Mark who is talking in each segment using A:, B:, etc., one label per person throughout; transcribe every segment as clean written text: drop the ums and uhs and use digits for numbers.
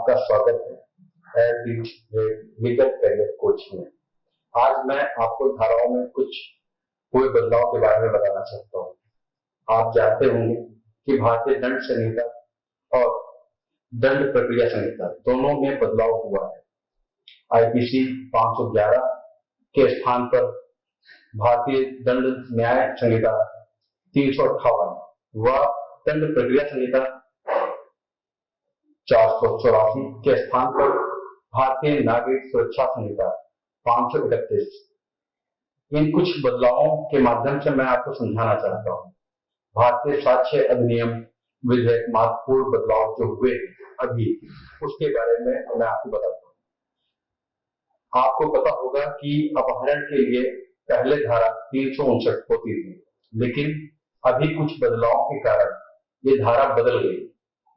A: आपका स्वागत है लीगल करियर कोच में। आज मैं आपको धाराओं में कुछ हुए बदलाव के बारे में बताना चाहता हूँ। आप जानते होंगे कि भारतीय दंड संहिता और दंड प्रक्रिया संहिता दोनों में बदलाव हुआ है। आईपीसी 511 के स्थान पर भारतीय दंड न्याय संहिता 358 व दंड प्रक्रिया संहिता 484 के स्थान पर भारतीय नागरिक सुरक्षा संहिता 531। इन कुछ बदलावों के माध्यम से मैं आपको समझाना चाहता हूँ। भारतीय साक्ष्य अधिनियम विधेयक महत्वपूर्ण बदलाव जो हुए अभी, उसके बारे में मैं आपको बताता हूँ। आपको पता होगा कि अपहरण के लिए पहले धारा 359 होती थी, लेकिन अभी कुछ बदलावों के कारण ये धारा बदल गई,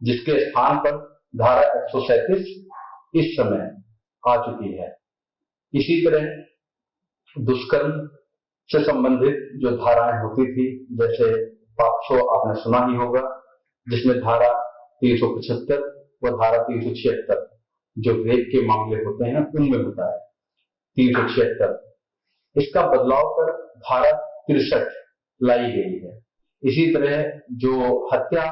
A: जिसके स्थान पर धारा 137 इस समय आ चुकी है। इसी तरह दुष्कर्म से संबंधित जो धाराएं होती थी, जैसे पॉक्सो आपने सुना ही होगा, जिसमें धारा 375 व धारा 376 जो रेप के मामले होते हैं उनमें होता है 376, इसका बदलाव कर धारा 63 लाई गई है। इसी तरह जो हत्या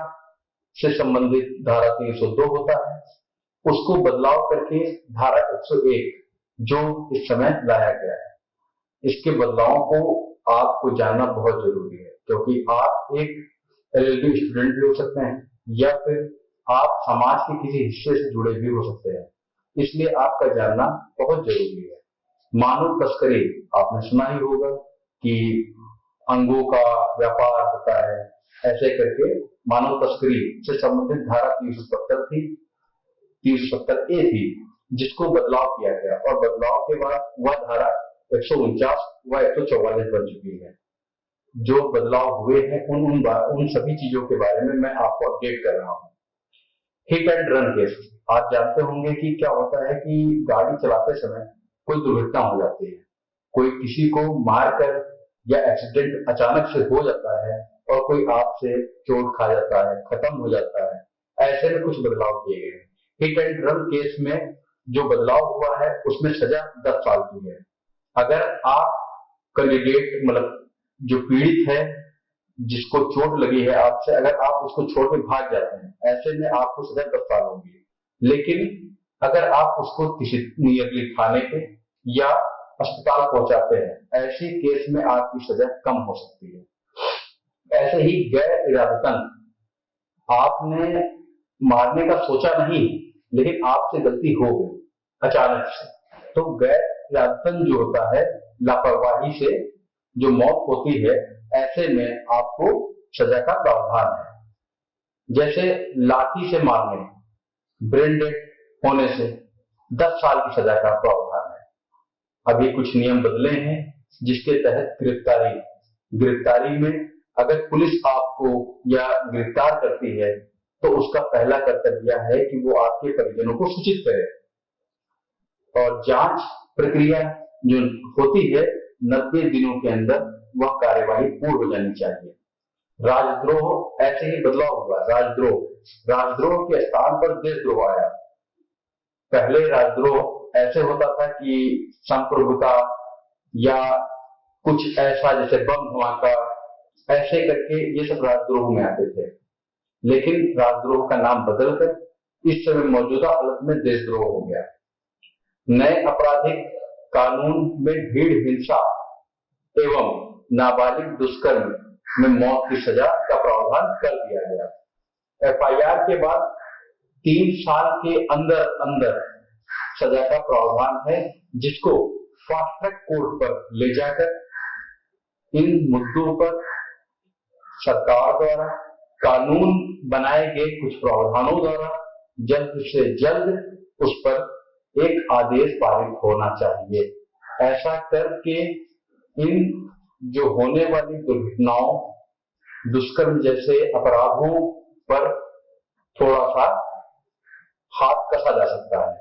A: से संबंधित धारा 302 होता है, उसको बदलाव करके धारा 101 जो इस समय लाया गया है। इसके बदलावों को आपको जानना बहुत जरूरी है, क्योंकि आप एक एलएलबी स्टूडेंट भी हो सकते हैं या फिर आप समाज के किसी हिस्से से जुड़े भी हो सकते हैं, इसलिए आपका जानना बहुत जरूरी है। मानव तस्करी आपने सुना ही होगा कि अंगों का व्यापार होता है, ऐसे करके मानव तस्करी से संबंधित धारा 370 थी, 370A थी, जिसको बदलाव किया गया और बदलाव के बाद वह धारा 149 व 144 बन चुकी है। जो बदलाव हुए हैं उन सभी चीजों के बारे में मैं आपको अपडेट कर रहा हूँ। हिट एंड रन केस, आप जानते होंगे कि क्या होता है कि गाड़ी चलाते समय कोई दुर्घटना हो जाती है, कोई किसी को मारकर या एक्सीडेंट अचानक से हो जाता है और कोई आपसे चोट खा जाता है, खत्म हो जाता है, ऐसे में कुछ बदलाव किए गए हैं। हिट एंड रन केस में जो बदलाव हुआ है उसमें सजा 10 साल की है। अगर आप कैंडिडेट मतलब जो पीड़ित है, जिसको चोट लगी है आपसे, अगर आप उसको छोड़ के भाग जाते हैं, ऐसे में आपको सजा 10 साल होगी। लेकिन अगर आप उसको किसी नियरली थाने पे या अस्पताल पहुंचाते हैं, ऐसे केस में आपकी सजा कम हो सकती है। ऐसे ही गैर इरादतन आपने मारने का सोचा नहीं, लेकिन आपसे गलती हो गई अचानक से, तो गैर इरादतन जो होता है, लापरवाही से जो मौत होती है, ऐसे में आपको सजा का प्रावधान है। जैसे लाठी से मारने, ब्रेन डेड होने से 10 साल की सजा का प्रावधान है। अभी कुछ नियम बदले हैं, जिसके तहत गिरफ्तारी में अगर पुलिस आपको या गिरफ्तार करती है, तो उसका पहला कर्तव्य है कि वो आपके परिजनों को सूचित करे और जांच प्रक्रिया जो होती है 90 दिनों के अंदर वह कार्यवाही पूर्ण हो जानी चाहिए। राजद्रोह, ऐसे ही बदलाव हुआ। राजद्रोह के स्थान पर देशद्रोह आया। पहले राजद्रोह ऐसे होता था कि संप्रभुता या कुछ ऐसा जैसे बम धमाका, ऐसे करके ये सब राजद्रोह में आते थे। लेकिन राजद्रोह का नाम बदलकर इस समय मौजूदा हालत में देशद्रोह हो गया। नए आपराधिक कानून में भीड़ हिंसा एवं नाबालिग दुष्कर्म में मौत की सजा का प्रावधान कर दिया गया। एफआईआर के बाद 3 साल के अंदर सजा का प्रावधान है, जिसको फास्ट ट्रैक कोर्ट पर ले जाकर इन मुद्दों पर सरकार द्वारा कानून बनाए गए कुछ प्रावधानों द्वारा जल्द से जल्द उस पर एक आदेश पारित होना चाहिए। ऐसा करके इन जो होने वाली दुर्घटनाओं, दुष्कर्म जैसे अपराधों पर थोड़ा सा हाथ कसा जा सकता है।